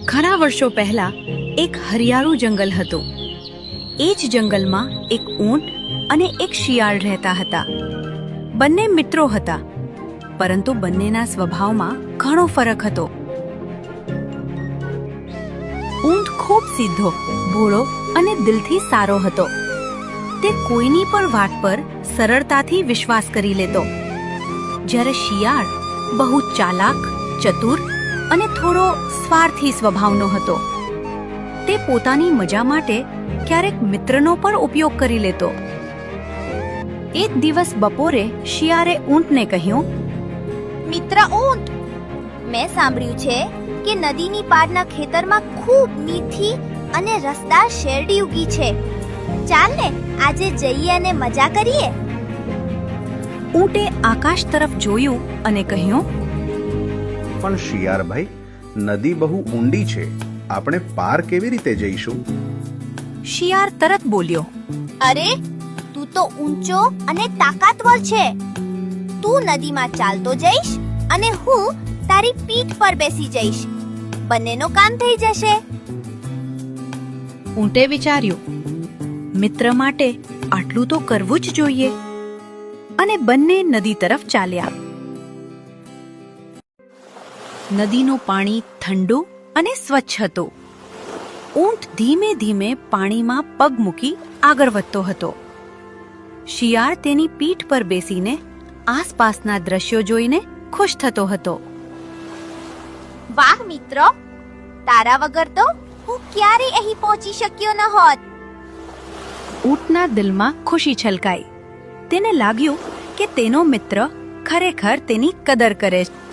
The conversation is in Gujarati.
ઘણા વર્ષો પહેલા એક હરિયાળું જંગલ હતું. એ જ જંગલમાં એક ઊંટ અને એક શિયાળ રહેતા હતા. બંને મિત્રો હતા, પરંતુ બંનેના સ્વભાવમાં ઘણો ફરક હતો. ઊંટ ખૂબ સીધો, ભોળો અને દિલથી સારો હતો. તે કોઈની પણ વાત પર સરળતાથી વિશ્વાસ કરી લેતો, જ્યારે શિયાળ બહુ ચાલાક, ચતુર અને થોડો સ્વાર્થી સ્વભાવનો હતો. તે પોતાની મજા માટે ક્યારેક મિત્રનો પણ ઉપયોગ કરી લેતો. એક દિવસ બપોરે શિયાળે ઊંટને કહ્યું, મિત્ર ઊંટ, મેં સાંભળ્યું છે કે નદીની પારના ખેતરમાં ખૂબ મીઠી અને રસદાર શેરડી ઉગી છે. ચાલ ને આજે જઈએ અને મજા કરીએ. ઊંટે આકાશ તરફ જોયું અને કહ્યું, પણ શિયાળભાઈ, નદી બહુ ઊંડી છે, આપણે પાર કેવી રીતે જઈશું? શિયાળ તરત બોલ્યો, અરે, તું તો ઊંચો અને તાકાતવર છે. તું નદીમાં ચાલતો જઈશ અને હું તારી પીઠ પર બેસી જઈશ. બંનેનો કામ થઈ જશે. ઊંટે વિચાર્યું, મિત્ર માટે આટલું તો કરવું જ જોઈએ, અને બંને નદી તરફ ચાલ્યા. નદીનું પાણી ઠંડુ અને સ્વચ્છ હતું. ઊંટ ધીમે ધીમે પાણીમાં પગ મૂકી આગળ વધતો હતો. શિયાળ તેની પીઠ પર બેસીને આસપાસના દ્રશ્યો જોઈને ખુશ થતો હતો. વાહ મિત્ર, તારા વગર તો હું ક્યારેય અહીં પહોંચી શક્યો ન હોત. ઊંટના દિલમાં ખુશી છલકાઈ. તેને લાગ્યું કે તેનો મિત્ર ખરેખર તેની કદર કરે છે.